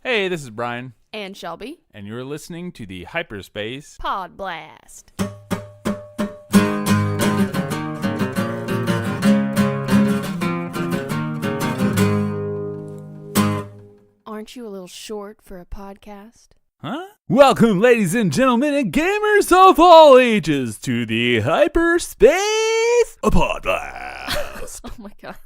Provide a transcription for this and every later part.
Hey, this is Brian. And Shelby. And you're listening to the Hyperspace Pod Blast. Aren't you a little short for a podcast? Huh? Welcome, ladies and gentlemen, and gamers of all ages, to the Hyperspace Pod Blast. Oh my god.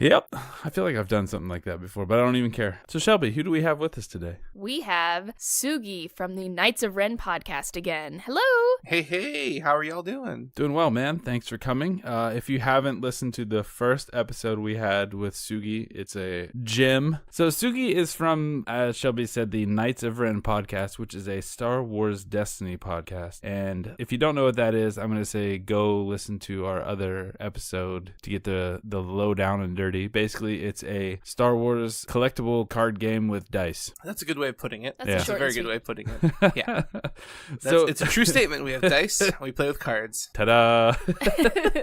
Yep, I feel like I've done something like that before, but I don't even care. So Shelby, who do we have with us today? We have Sugi from the Knights of Ren Podcast again. Hello! Hey, how are y'all doing? Doing well, man. Thanks for coming. If you haven't listened to the first episode we had with Sugi, it's a gem. So Sugi is from, as Shelby said, the Knights of Ren Podcast, which is a Star Wars Destiny podcast. And if you don't know what that is, I'm going to say go listen to our other episode to get the lowdown and dirty. Basically, it's a Star Wars collectible card game with dice. That's a good way of putting it. That's a very good way of putting it. Yeah. It's a true statement. We have dice. We play with cards. Ta-da!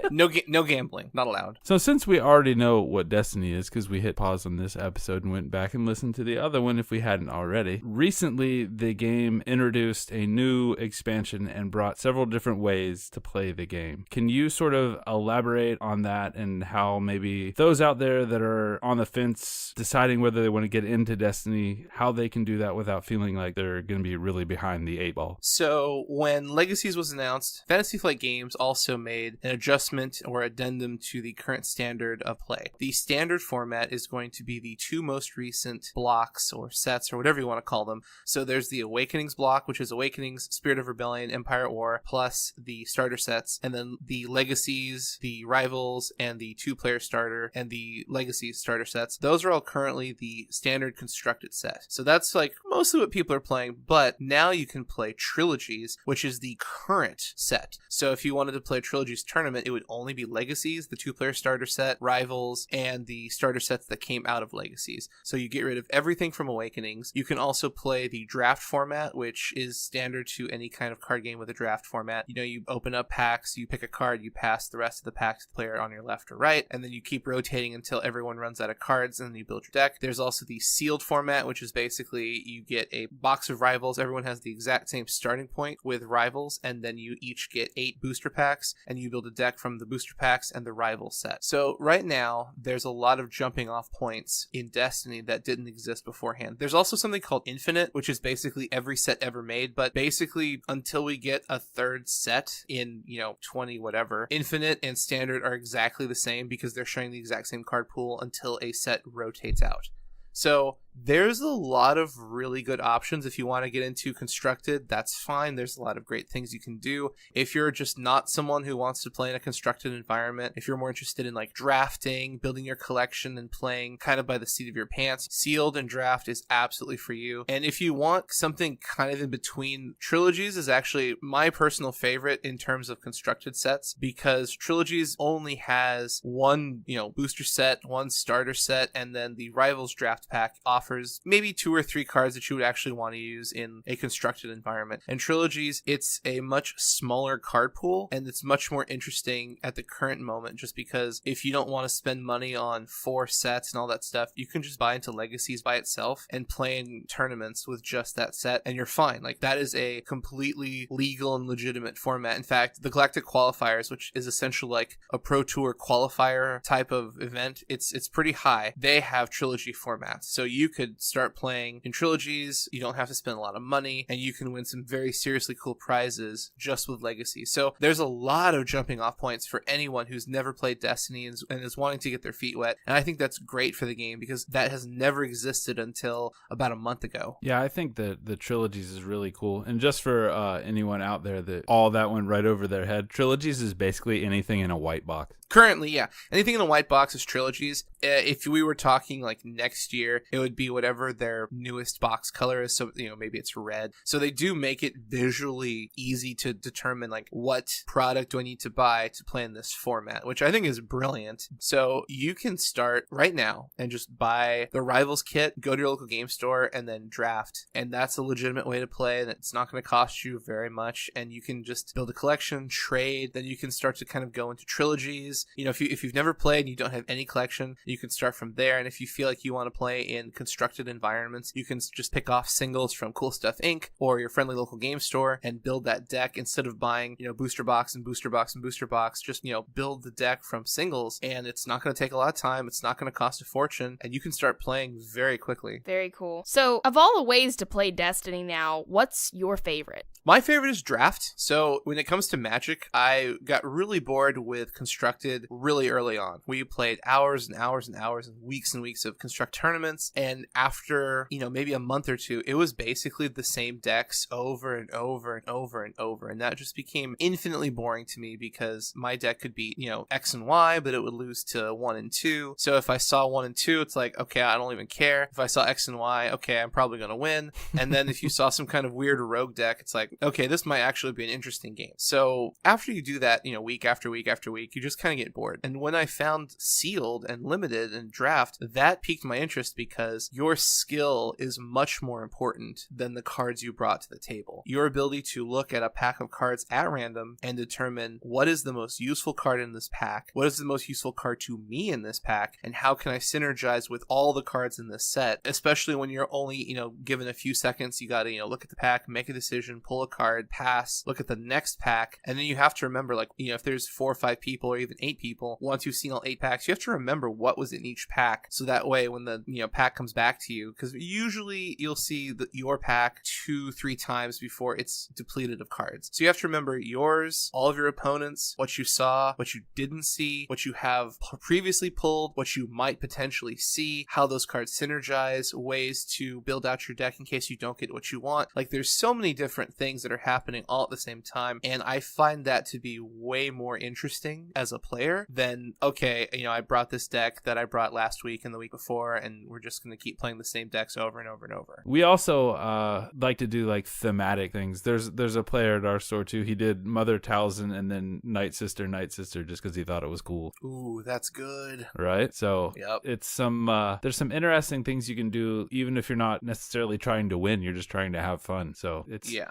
No gambling. Not allowed. So since we already know what Destiny is, because we hit pause on this episode and went back and listened to the other one if we hadn't already, recently the game introduced a new expansion and brought several different ways to play the game. Can you sort of elaborate on that and how maybe those out there that are on the fence deciding whether they want to get into Destiny, how they can do that without feeling like they're going to be really behind the eight ball? So when Legacies was announced, Fantasy Flight Games also made an adjustment or addendum to the current standard of play. The standard format is going to be the two most recent blocks or sets or whatever you want to call them. So there's the Awakenings block, which is Awakenings, Spirit of Rebellion, Empire at War, plus the starter sets, and then the Legacies, the Rivals, and the two-player starter, and the Legacy starter sets. Those are all currently the standard constructed set. So that's like mostly what people are playing, but now you can play Trilogies, which is the current set. So if you wanted to play Trilogies tournament, it would only be Legacies, the two-player starter set, Rivals, and the starter sets that came out of Legacies. So you get rid of everything from Awakenings. You can also play the draft format, which is standard to any kind of card game with a draft format. You know, you open up packs, you pick a card, you pass the rest of the packs to the player on your left or right, and then you keep rotating until everyone runs out of cards, and then you build your deck. There's also the sealed format, which is basically you get a box of Rivals. Everyone has the exact same starting point with Rivals, and then you each get 8 booster packs, and you build a deck from the booster packs and the Rival set. So right now, there's a lot of jumping off points in Destiny that didn't exist beforehand. There's also something called Infinite, which is basically every set ever made, but basically until we get a third set in, 20 whatever, Infinite and Standard are exactly the same because they're sharing the exact same card pool until a set rotates out. So there's a lot of really good options. If you want to get into constructed, that's fine. There's a lot of great things you can do. If you're just not someone who wants to play in a constructed environment, if you're more interested in like drafting, building your collection, and playing kind of by the seat of your pants, sealed and draft is absolutely for you. And if you want something kind of in between, Trilogies is actually my personal favorite in terms of constructed sets, because Trilogies only has one, booster set, one starter set, and then the Rivals draft pack offers maybe 2 or 3 cards that you would actually want to use in a constructed environment. And Trilogies, it's a much smaller card pool, and it's much more interesting at the current moment, just because if you don't want to spend money on 4 sets and all that stuff, you can just buy into Legacies by itself and play in tournaments with just that set, and you're fine. Like, that is a completely legal and legitimate format. In fact, the Galactic Qualifiers, which is essentially like a Pro Tour qualifier type of event, it's pretty high. They have Trilogy formats, so you could start playing in Trilogies. You don't have to spend a lot of money, and you can win some very seriously cool prizes just with Legacy. So there's a lot of jumping off points for anyone who's never played Destiny and is wanting to get their feet wet. And I think that's great for the game because that has never existed until about a month ago. Yeah, I think that the Trilogies is really cool. And just for anyone out there that all that went right over their head, Trilogies is basically anything in a white box. Currently, yeah. Anything in the white box is Trilogies. If we were talking like next year, it would be whatever their newest box color is. So, maybe it's red. So they do make it visually easy to determine like what product do I need to buy to play in this format, which I think is brilliant. So you can start right now and just buy the Rivals kit, go to your local game store, and then draft. And that's a legitimate way to play, and it's not going to cost you very much. And you can just build a collection, trade, then you can start to kind of go into Trilogies. is, if you've never played and you don't have any collection, you can start from there. And if you feel like you want to play in constructed environments, you can just pick off singles from Cool Stuff Inc. or your friendly local game store and build that deck instead of buying, booster box and booster box and booster box. Just, build the deck from singles, and it's not going to take a lot of time. It's not going to cost a fortune, and you can start playing very quickly. Very cool. So, of all the ways to play Destiny now, what's your favorite? My favorite is draft. So when it comes to Magic, I got really bored with constructed really early on. We played hours and hours and hours and weeks of construct tournaments. And after, maybe a month or two, it was basically the same decks over and over and over and over. And that just became infinitely boring to me because my deck could be, X and Y, but it would lose to 1 and 2. So if I saw 1 and 2, it's like, okay, I don't even care. If I saw X and Y, okay, I'm probably going to win. And then if you saw some kind of weird rogue deck, it's like, okay, this might actually be an interesting game. So after you do that, week after week after week, you just kind of get bored. And when I found sealed and limited and draft, that piqued my interest because your skill is much more important than the cards you brought to the table. Your ability to look at a pack of cards at random and determine what is the most useful card in this pack, what is the most useful card to me in this pack, and how can I synergize with all the cards in this set, especially when you're only, given a few seconds. You got to, look at the pack, make a decision, pull a card, pass, look at the next pack, and then you have to remember, like, if there's 4 or 5 people or even 8 people, once you've seen all 8 packs, you have to remember what was in each pack, so that way when the pack comes back to you, because usually you'll see your pack 2-3 times before it's depleted of cards. So you have to remember yours, all of your opponents, what you saw, what you didn't see, what you have previously pulled, what you might potentially see, how those cards synergize, ways to build out your deck in case you don't get what you want. Like, there's so many different things that are happening all at the same time, and I find that to be way more interesting as a player than, okay, I brought this deck that I brought last week and the week before, and we're just going to keep playing the same decks over and over and over. We also like to do like thematic things. There's a player at our store too. He did Mother Talzin and then Night Sister just because he thought it was cool. Ooh, that's good. Right? So yep. It's there's some interesting things you can do even if you're not necessarily trying to win. You're just trying to have fun. So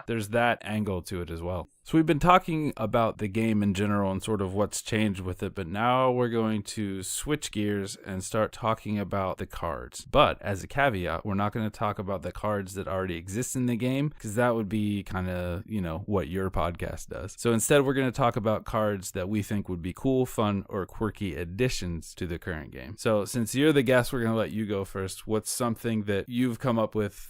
there's that angle to it as well. So we've been talking about the game in general and sort of what's changed with it, but now we're going to switch gears and start talking about the cards. But as a caveat, we're not going to talk about the cards that already exist in the game because that would be kind of, what your podcast does. So instead, we're going to talk about cards that we think would be cool, fun, or quirky additions to the current game. So since you're the guest, we're going to let you go first. What's something that you've come up with,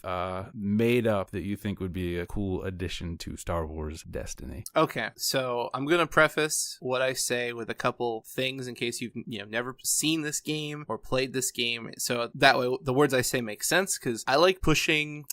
made up that you think would be a cool addition to Star Wars Destiny? Okay, so I'm going to preface what I say with a couple things in case you've never seen this game or played this game. So that way the words I say make sense because I like pushing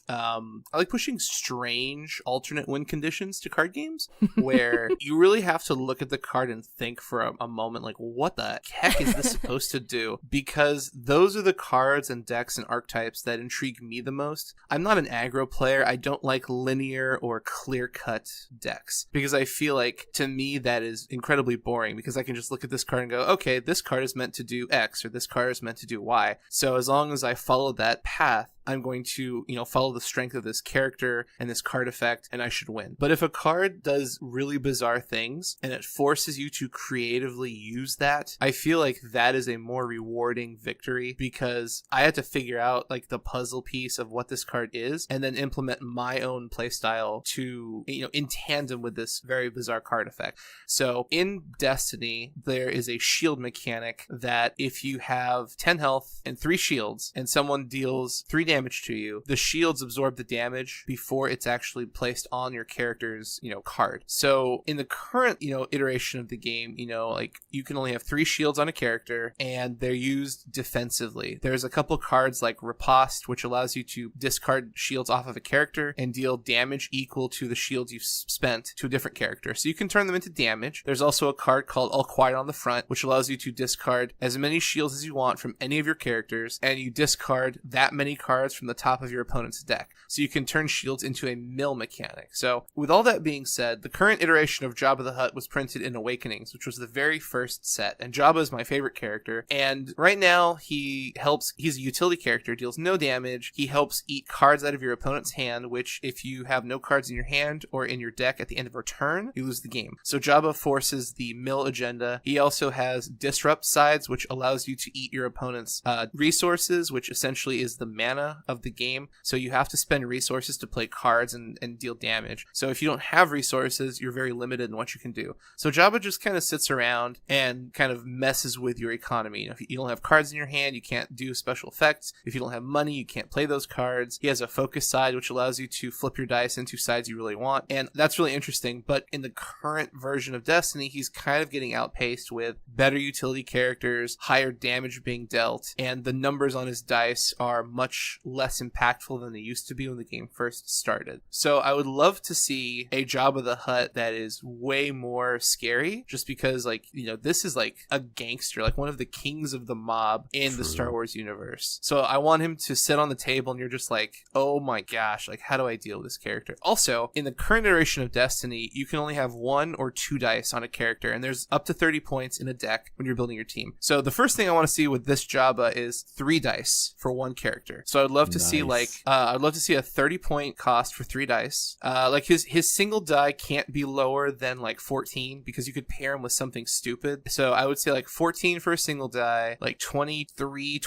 strange alternate win conditions to card games where you really have to look at the card and think for a moment like, what the heck is this supposed to do? Because those are the cards and decks and archetypes that intrigue me the most. I'm not an aggro player. I don't like linear or clear-cut decks. Because I feel like, to me, that is incredibly boring because I can just look at this card and go, okay, this card is meant to do X or this card is meant to do Y. So as long as I follow that path, I'm going to, follow the strength of this character and this card effect, and I should win. But if a card does really bizarre things and it forces you to creatively use that, I feel like that is a more rewarding victory because I had to figure out like the puzzle piece of what this card is and then implement my own playstyle to, in tandem with this very bizarre card effect. So in Destiny, there is a shield mechanic that if you have 10 health and 3 shields and someone deals 3 damage to you, the shields absorb the damage before it's actually placed on your character's, card. So in the current, iteration of the game, like you can only have 3 shields on a character and they're used defensively. There's a couple cards like Riposte, which allows you to discard shields off of a character and deal damage equal to the shields you've spent to a different character. So you can turn them into damage. There's also a card called All Quiet on the Front, which allows you to discard as many shields as you want from any of your characters, and you discard that many cards cards from the top of your opponent's deck. So you can turn shields into a mill mechanic. So with all that being said, the current iteration of Jabba the Hutt was printed in Awakenings, which was the very first set. And Jabba is my favorite character. And right now he's a utility character, deals no damage. He helps eat cards out of your opponent's hand, which if you have no cards in your hand or in your deck at the end of a turn, you lose the game. So Jabba forces the mill agenda. He also has disrupt sides, which allows you to eat your opponent's resources, which essentially is the mana of the game. So you have to spend resources to play cards and deal damage. So if you don't have resources, you're very limited in what you can do. So Jabba just kind of sits around and kind of messes with your economy. If you don't have cards in your hand, you can't do special effects. If you don't have money, you can't play those cards. He has a focus side, which allows you to flip your dice into sides you really want. And that's really interesting. But in the current version of Destiny, he's kind of getting outpaced with better utility characters, higher damage being dealt, and the numbers on his dice are much less impactful than they used to be when the game first started. So I would love to see a Jabba the Hutt that is way more scary, just because, like, you know, this is like a gangster, like one of the kings of the mob in the Star Wars universe. So I want him to sit on the table and you're just like, oh my gosh, like, how do I deal with this character? Also, in the current iteration of Destiny, you can only have 1 or 2 dice on a character, and there's up to 30 points in a deck when you're building your team. So the first thing I want to see with this Jabba is 3 dice for 1 character. So I'd love to see I'd love to see a 30-point cost for 3 dice. Like his single die can't be lower than like 14 because you could pair him with something stupid. So I would say like 14 for a single die, like 23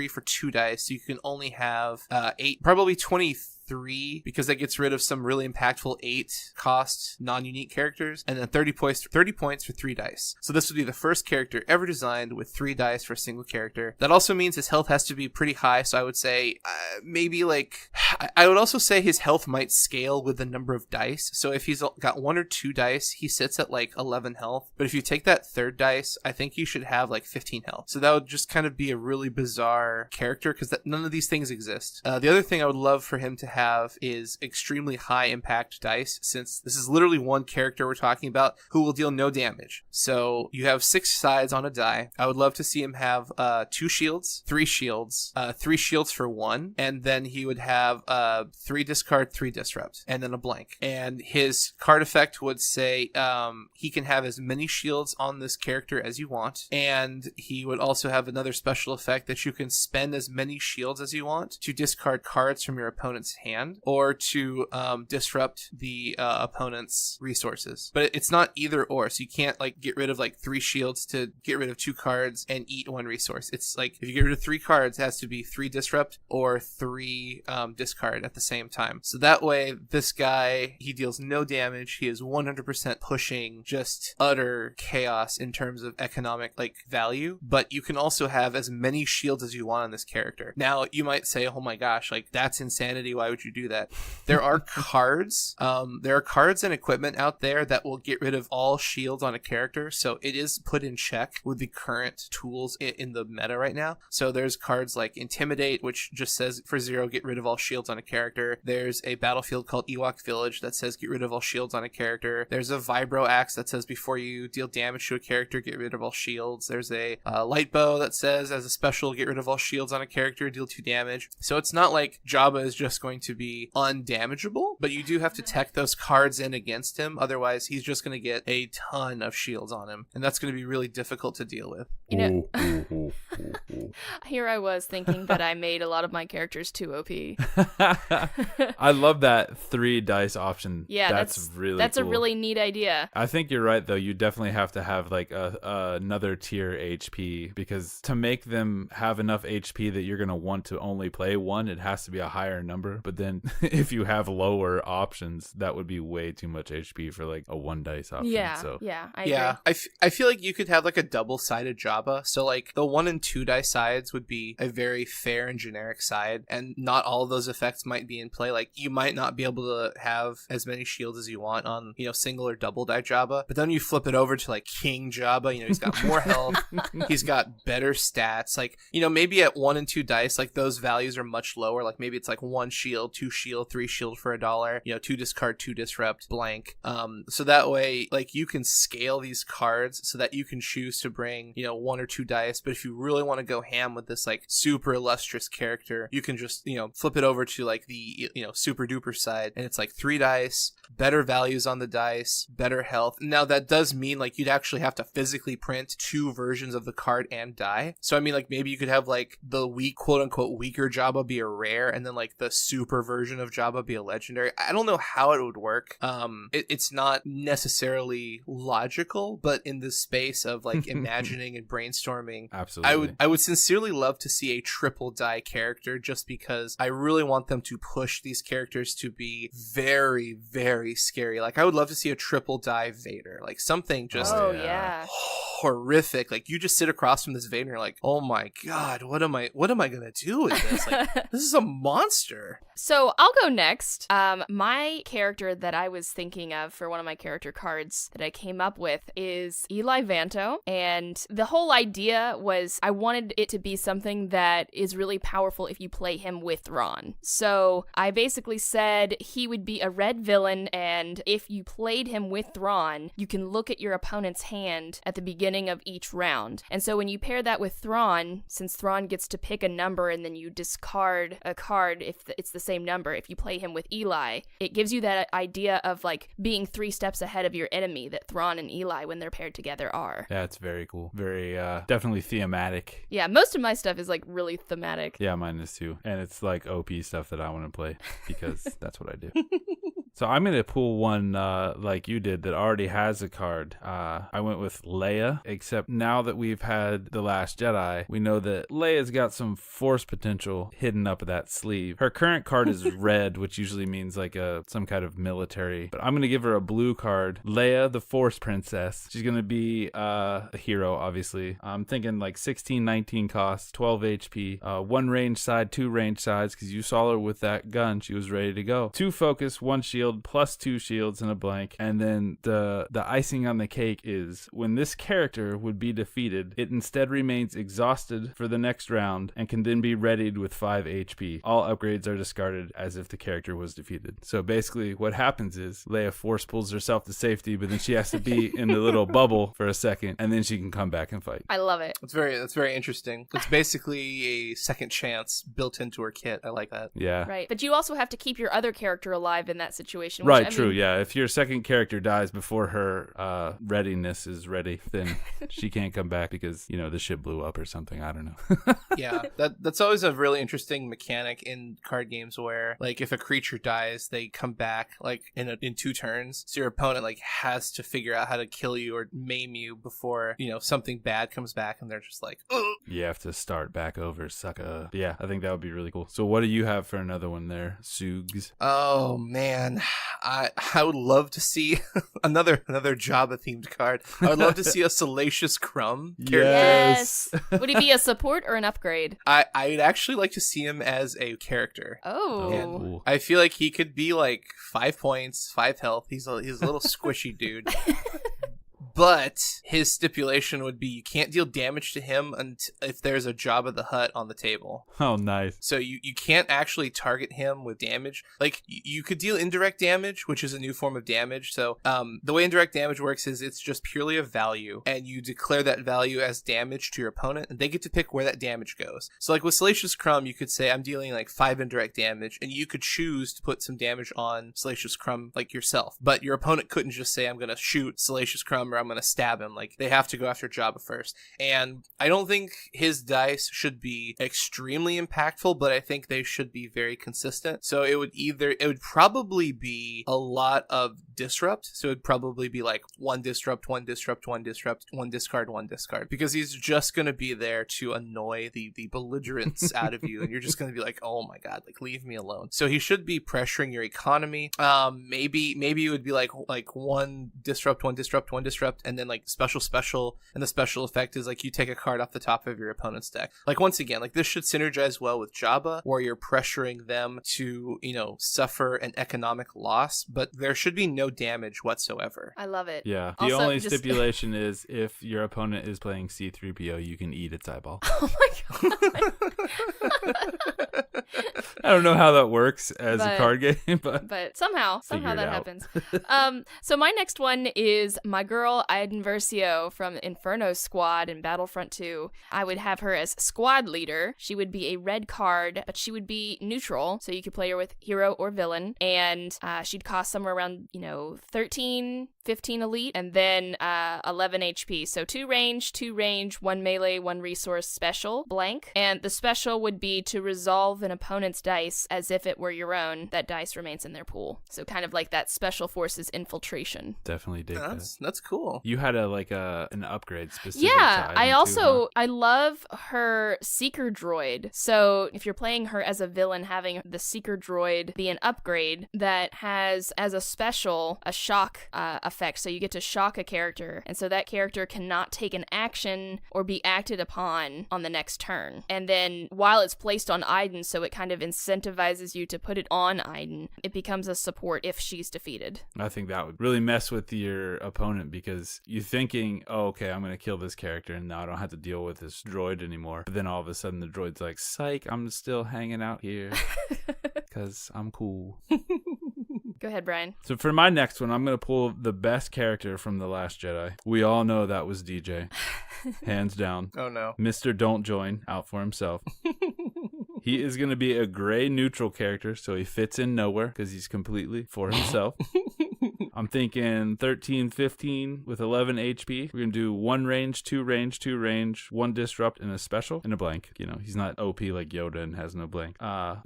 for 2 dice. So you can only have 8, probably 23 because that gets rid of some really impactful 8 cost non-unique characters, and then 30 points for 3 dice. So this would be the first character ever designed with 3 dice for a single character. That also means his health has to be pretty high, so I would say maybe like I would also say his health might scale with the number of dice. So if he's got 1 or 2 dice, he sits at like 11 health, but if you take that 3rd dice, I think he should have like 15 health. So that would just kind of be a really bizarre character because none of these things exist. The other thing I would love for him to have is extremely high impact dice, since this is literally 1 character we're talking about who will deal no damage. So you have 6 sides on a die. I would love to see him have 2 shields, 3 shields, 3 shields for 1, and then he would have 3 discard, 3 disrupt, and then a blank. And his card effect would say he can have as many shields on this character as you want, and he would also have another special effect that you can spend as many shields as you want to discard cards from your opponent's hand or to disrupt the opponent's resources. But it's not either or, so you can't like get rid of like 3 shields to get rid of 2 cards and eat 1 resource. It's like if you get rid of 3 cards, it has to be 3 disrupt or 3 discard at the same time. So that way, this guy, he deals no damage. He is 100% pushing just utter chaos in terms of economic like value, but you can also have as many shields as you want on this character. Now, you might say, oh my gosh, like that's insanity. Why would you do that? There are cards. There are cards and equipment out there that will get rid of all shields on a character. So it is put in check with the current tools in the meta right now. So there's cards like Intimidate, which just says for 0, get rid of all shields on a character. There's a battlefield called Ewok Village that says get rid of all shields on a character. There's a Vibro Axe that says before you deal damage to a character, get rid of all shields. There's a Light Bow that says as a special, get rid of all shields on a character, deal 2 damage. So it's not like Jabba is just going to be undamageable, but you do have to tech those cards in against him. Otherwise, he's just going to get a ton of shields on him, and that's going to be really difficult to deal with. You know, here I was thinking that I made a lot of my characters too OP. I love that 3 dice option. Yeah, that's cool. a really neat idea. I think you're right, though. You definitely have to have like another tier HP, because to make them have enough HP that you're going to want to only play 1, it has to be a higher number. But then if you have lower options, that would be way too much HP for like a 1 dice option. I agree. I feel like you could have like a double-sided Jabba. So like the 1 and 2 dice sides would be a very fair and generic side, and not all of those effects might be in play. Like you might not be able to have as many shields as you want on, you know, single or double die Jabba. But then you flip it over to like King Jabba, you know, he's got more health, he's got better stats. Like, you know, maybe at 1 and 2 dice, like those values are much lower. Like maybe it's like 1 shield shield, 2 shield, 3 shield for $1, 2 discard, 2 disrupt, blank. So that way, like, you can scale these cards so that you can choose to bring, 1 or 2 dice. But if you really want to go ham with this, like, super illustrious character, you can just, flip it over to, like, the, super duper side, and it's like 3 dice, better values on the dice, better health. Now, that does mean, like, you'd actually have to physically print 2 versions of the card and die. So, I mean, like, maybe you could have, like, the weak, quote-unquote, weaker Jabba be a rare, and then, like, the super version of Jabba be a legendary. I don't know how it would work. It's not necessarily logical, but in the space of, like, imagining and brainstorming, absolutely, I would sincerely love to see a triple die character, just because I really want them to push these characters to be very, very scary. Like, I would love to see a triple die Vader, like something just horrific. Like, you just sit across from this Vader and you're like, oh my god, what am I gonna do with this? Like, this is a monster. So I'll go next. My character that I was thinking of for one of my character cards that I came up with is Eli Vanto, and the whole idea was I wanted it to be something that is really powerful if you play him with Thrawn. So I basically said he would be a red villain, and if you played him with Thrawn, you can look at your opponent's hand at the beginning of each round. And so when you pair that with Thrawn, since Thrawn gets to pick a number and then you discard a card if it's the same number, if you play him with Eli, it gives you that idea of, like, being 3 steps ahead of your enemy that Thrawn and Eli, when they're paired together, are. Yeah, it's very cool. Very, definitely thematic. Yeah, most of my stuff is, like, really thematic. Yeah, mine is too. And it's, like, OP stuff that I want to play because that's what I do. So I'm going to pull one like you did that already has a card. I went with Leia, except now that we've had The Last Jedi, we know that Leia's got some force potential hidden up that sleeve. Her current card is red, which usually means like some kind of military, but I'm going to give her a blue card. Leia, the Force Princess. She's going to be a hero, obviously. I'm thinking like 16, 19 cost, 12 HP, 1 range side, 2 range sides, because you saw her with that gun. She was ready to go. 2 focus, 1 shield, plus 2 shields and a blank. And then the icing on the cake is when this character would be defeated, it instead remains exhausted for the next round and can then be readied with 5 HP. All upgrades are discarded as if the character was defeated. So basically what happens is Leia force pulls herself to safety, but then she has to be in the little bubble for a second, and then she can come back and fight. I love it. That's very interesting. It's basically a second chance built into her kit. I like that. Yeah. Right. But you also have to keep your other character alive in that situation. Right, true, yeah. If your second character dies before her readiness is ready, then she can't come back because, the ship blew up or something. I don't know. Yeah, that's always a really interesting mechanic in card games where, like, if a creature dies, they come back, like, in 2 turns. So your opponent, like, has to figure out how to kill you or maim you before, something bad comes back, and they're just like, ugh. You have to start back over, sucker. Yeah, I think that would be really cool. So what do you have for another one there, Sugs? Oh, man. I would love to see another Jabba themed card. I would love to see a Salacious Crumb character. Yes. Would he be a support or an upgrade? I'd actually like to see him as a character. Oh. Cool. I feel like he could be like 5 points, 5 health. He's a little squishy dude. But his stipulation would be you can't deal damage to him if there's a Jabba the Hutt on the table. Oh, nice. So you can't actually target him with damage. Like, you could deal indirect damage, which is a new form of damage. So the way indirect damage works is it's just purely a value, and you declare that value as damage to your opponent, and they get to pick where that damage goes. So, like, with Salacious Crumb, you could say, I'm dealing, like, 5 indirect damage, and you could choose to put some damage on Salacious Crumb, like, yourself. But your opponent couldn't just say, I'm going to shoot Salacious Crumb, or I'm going to stab him. Like, they have to go after Jabba first. And I don't think his dice should be extremely impactful, but I think they should be very consistent. So it would probably be a lot of disrupt. So it'd probably be like 1 disrupt, 1 disrupt, 1 disrupt, 1 discard, 1 discard, because he's just going to be there to annoy the belligerence out of you, and you're just going to be like, oh my god, like, leave me alone. So he should be pressuring your economy. Maybe it would be like 1 disrupt, 1 disrupt, 1 disrupt, and then like special, and the special effect is like you take a card off the top of your opponent's deck. Like, once again, like, this should synergize well with Jabba, where you're pressuring them to, suffer an economic loss, but there should be no damage whatsoever. I love it. Yeah. The only stipulation is if your opponent is playing C-3PO, you can eat its eyeball. Oh my god. don't know how that works as a card game, but somehow that happens. happens. So my next one is my girl Aiden Versio from Inferno Squad in Battlefront 2. I would have her as squad leader. She would be a red card, but she would be neutral, so you could play her with hero or villain, and she'd cost somewhere around 13, 15 elite, and then 11 HP. So 2 range, 1 melee, 1 resource special, blank. And the special would be to resolve an opponent's dice as if it were your own. That dice remains in their pool. So kind of like that special forces infiltration. Definitely dig that. That's cool. You had an upgrade specific to Yeah, I Aiden also, too, huh? I love her Seeker Droid. So if you're playing her as a villain, having the Seeker Droid be an upgrade that has as a special a shock effect. So you get to shock a character, and so that character cannot take an action or be acted upon on the next turn. And then while it's placed on Aiden, so it kind of incentivizes you to put it on Aiden, it becomes a support if she's defeated. I think that would really mess with your opponent because you're thinking, oh, okay, I'm going to kill this character and now I don't have to deal with this droid anymore. But then all of a sudden the droid's like, psych, I'm still hanging out here because I'm cool. Go ahead, Brian. So for my next one, I'm going to pull the best character from The Last Jedi. We all know that was DJ. Hands down. Oh, no. Mr. Don't Join, out for himself. He is going to be a gray neutral character, so he fits in nowhere because he's completely for himself. I'm thinking 13, 15 with 11 HP. We're going to do 1 range, 2 range, 2 range, 1 disrupt, and a special, and a blank. He's not OP like Yoda and has no blank.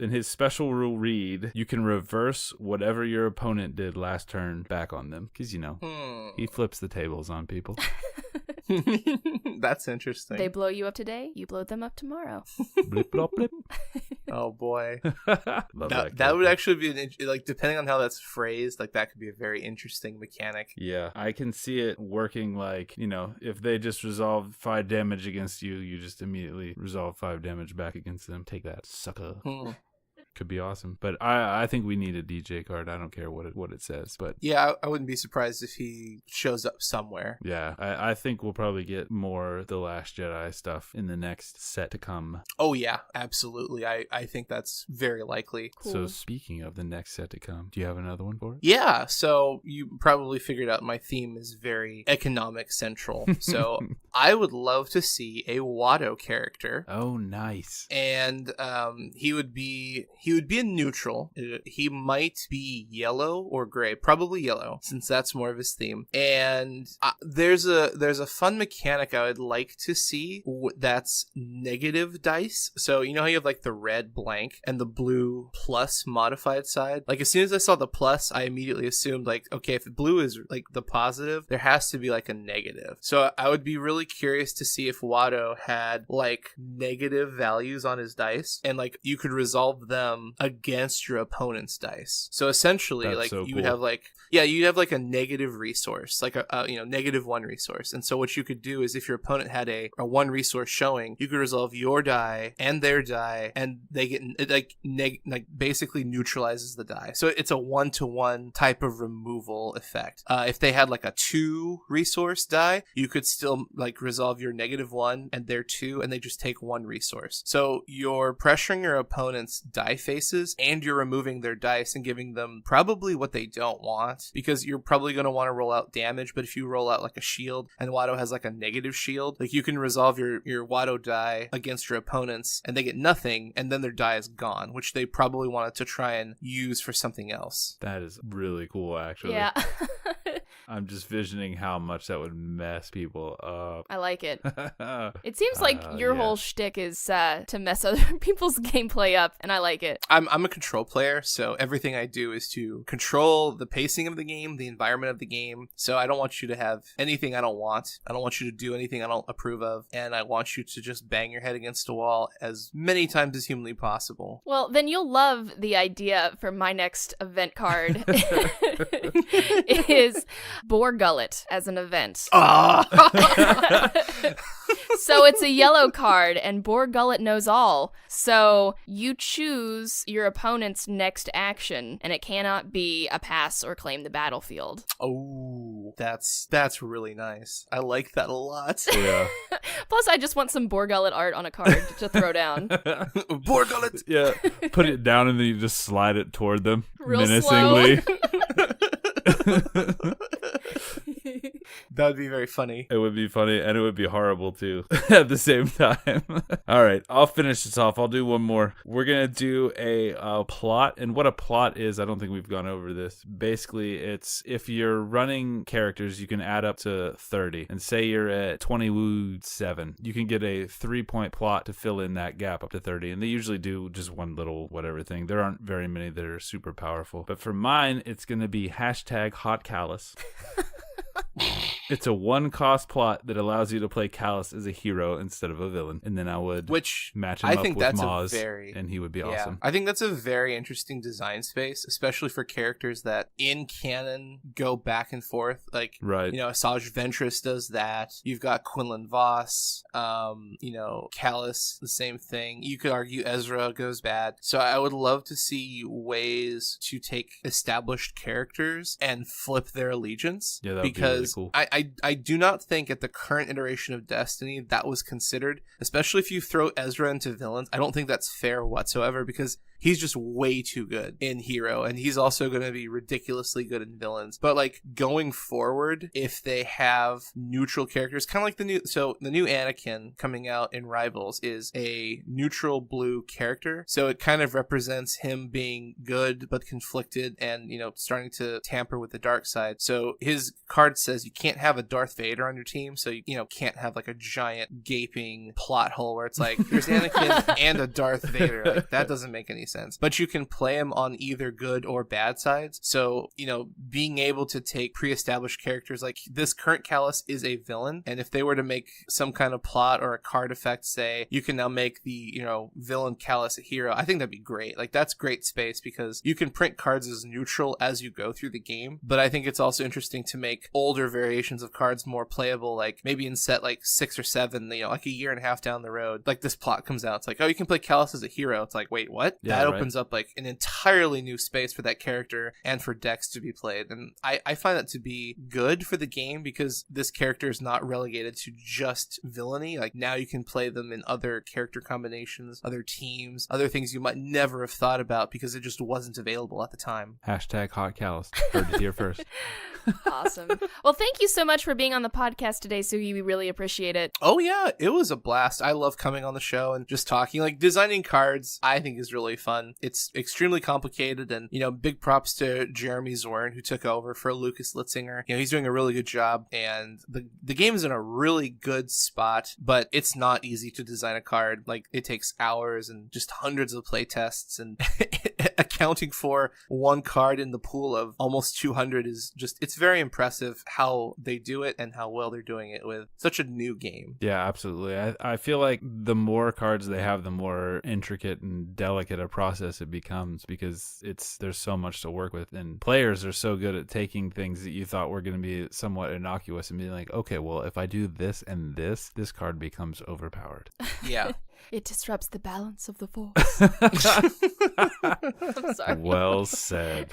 In his special will read, you can reverse whatever your opponent did last turn back on them. Because, he flips the tables on people. That's interesting. They blow you up today, you blow them up tomorrow. Blip, blop, blip. Oh, boy. Love that would actually be, depending on how that's phrased, that could be a very interesting mechanic. Yeah, I can see it working if they just resolve 5 damage against you, you just immediately resolve 5 damage back against them. Take that, sucker. Could be awesome. But I think we need a DJ card. I don't care what it says. But yeah, I wouldn't be surprised if he shows up somewhere. Yeah, I think we'll probably get more The Last Jedi stuff in the next set to come. Oh yeah, absolutely. I think that's very likely. Cool. So speaking of the next set to come, do you have another one for it? Yeah, so you probably figured out my theme is very economic central. So I would love to see a Watto character. Oh, nice. And he would be a neutral. He might be yellow or gray, probably yellow, since that's more of his theme. And there's a fun mechanic I would like to see that's negative dice. So you know how you have the red blank and the blue plus modified side? As soon as I saw the plus, I immediately assumed okay, if blue is the positive, there has to be a negative. So I would be really curious to see if Watto had negative values on his dice, and you could resolve them against your opponent's dice. So essentially, you would have you'd have a negative resource, a negative 1 resource. And so what you could do is if your opponent had a 1 resource showing, you could resolve your die and their die, and they get basically neutralizes the die. So it's a 1-to-1 type of removal effect. If they had a 2 resource die, you could still resolve your -1 and their 2, and they just take 1 resource. So you're pressuring your opponent's die faces, and you're removing their dice and giving them probably what they don't want, because you're probably going to want to roll out damage. But if you roll out a shield, and Watto has a negative shield, you can resolve your Watto die against your opponents, and they get nothing, and then their die is gone, which they probably wanted to try and use for something else. That is really cool, actually. Yeah. I'm just visioning how much that would mess people up. I like it. It seems your whole shtick is to mess other people's gameplay up, and I like it. I'm a control player, so everything I do is to control the pacing of the game, the environment of the game. So I don't want you to have anything I don't want. I don't want you to do anything I don't approve of, and I want you to just bang your head against a wall as many times as humanly possible. Well, then you'll love the idea for my next event card. Is Boar Gullet as an event. So it's a yellow card, and Boar Gullet knows all. So you choose your opponent's next action, and it cannot be a pass or claim the battlefield. Oh, that's really nice. I like that a lot. Yeah. Plus, I just want some Boar Gullet art on a card to throw down. Boar Gullet! Yeah. Put it down and then you just slide it toward them Real menacingly. That would be very funny. It would be funny, and it would be horrible, too, at the same time. All right, I'll finish this off. I'll do one more. We're going to do a plot, and what a plot is, I don't think we've gone over this. Basically, it's if you're running characters, you can add up to 30, and say you're at 27. You can get a 3-point plot to fill in that gap up to 30, and they usually do just one little whatever thing. There aren't very many that are super powerful. But for mine, it's going to be #HotCallus. It's a 1-cost plot that allows you to play Callus as a hero instead of a villain, and then I would match him up with Maz, and he would be awesome. I think that's a very interesting design space, especially for characters that in canon go back and forth. Like, right. Asajj Ventress does that. You've got Quinlan Voss. Callus, the same thing. You could argue Ezra goes bad. So I would love to see ways to take established characters and flip their allegiance. Yeah, that would be really cool. I do not think at the current iteration of Destiny that was considered, especially if you throw Ezra into villains. I don't think that's fair whatsoever because he's just way too good in hero, and he's also going to be ridiculously good in villains. But like going forward, if they have neutral characters, kind of like the new Anakin coming out in Rivals is a neutral blue character. So it kind of represents him being good but conflicted and, starting to tamper with the dark side. So his card says you can't have a Darth Vader on your team, so you can't have like a giant gaping plot hole where it's like here's Anakin and a Darth Vader. Like that doesn't make any sense. But you can play him on either good or bad sides. So, being able to take pre-established characters like this current Callus is a villain, and if they were to make some kind of plot or a card effect, say you can now make the, villain Callus a hero, I think that'd be great. Like that's great space because you can print cards as neutral as you go through the game. But I think it's also interesting to make older variations of cards more playable, like maybe in set like 6 or 7, like a year and a half down the road, like this plot comes out. It's like, oh, you can play Callus as a hero. It's like, wait, what? Yeah, that right. opens up like an entirely new space for that character and for decks to be played. And I find that to be good for the game because this character is not relegated to just villainy. Like now you can play them in other character combinations, other teams, other things you might never have thought about because it just wasn't available at the time. #HotCallus. Heard it here first. Awesome. Well, thank you so much for being on the podcast today, Sugi. We really appreciate it. Oh yeah, it was a blast. I love coming on the show and just talking. Like designing cards, I think is really fun. It's extremely complicated, and big props to Jeremy Zorn who took over for Lucas Litzinger. He's doing a really good job, and the game is in a really good spot. But it's not easy to design a card. Like it takes hours and just hundreds of play tests, and accounting for one card in the pool of almost 200 is just, it's very impressive how they do it and how well they're doing it with such a new game. Yeah, absolutely. I feel like the more cards they have, the more intricate and delicate a process it becomes because there's so much to work with, and players are so good at taking things that you thought were going to be somewhat innocuous and being like, okay, well, if I do this and this card becomes overpowered. Yeah. It disrupts the balance of the force. I'm sorry. Well said.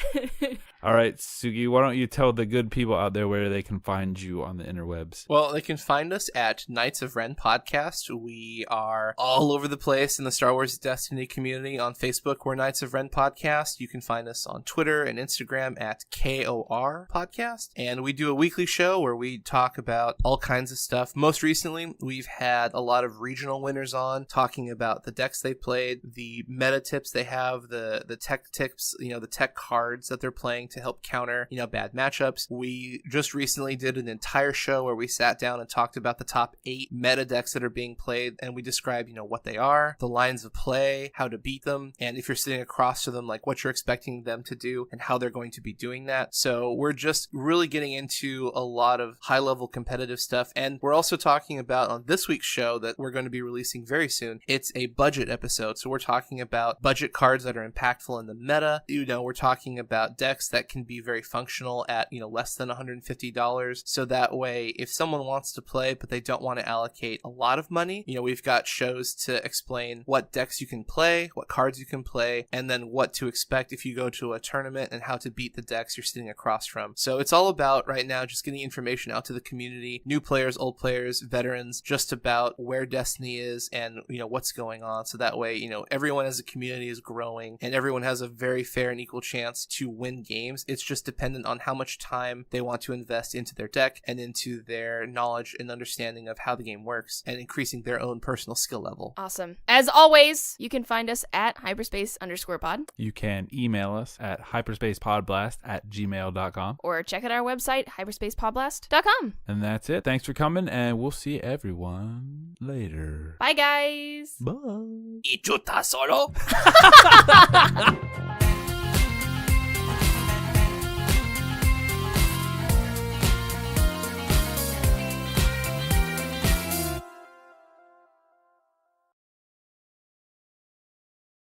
All right, Sugi, why don't you tell the good people out there where they can find you on the interwebs? Well, they can find us at Knights of Ren Podcast. We are all over the place in the Star Wars Destiny community. On Facebook, we're Knights of Ren Podcast. You can find us on Twitter and Instagram at KoR Podcast. And we do a weekly show where we talk about all kinds of stuff. Most recently, we've had a lot of regional winners on talking about the decks they played, the meta tips they have, the tech tips, the tech cards that they're playing to help counter, bad matchups. We just recently did an entire show where we sat down and talked about the top 8 meta decks that are being played, and we described, what they are, the lines of play, how to beat them, and if you're sitting across to them, like what you're expecting them to do and how they're going to be doing that. So we're just really getting into a lot of high-level competitive stuff, and we're also talking about on this week's show that we're going to be releasing very soon, it's a budget episode. So we're talking about budget cards that are impactful in the meta. We're talking about decks that that can be very functional at, less than $150. So that way, if someone wants to play, but they don't want to allocate a lot of money, we've got shows to explain what decks you can play, what cards you can play, and then what to expect if you go to a tournament and how to beat the decks you're sitting across from. So it's all about right now just getting information out to the community, new players, old players, veterans, just about where Destiny is and, what's going on. So that way, everyone as a community is growing and everyone has a very fair and equal chance to win games. It's just dependent on how much time they want to invest into their deck and into their knowledge and understanding of how the game works and increasing their own personal skill level. Awesome. As always, you can find us at hyperspace_pod. You can email us at hyperspacepodblast@gmail.com. Or check out our website, hyperspacepodblast.com. And that's it. Thanks for coming, and we'll see everyone later. Bye, guys. Bye. ¿Y chuta solo?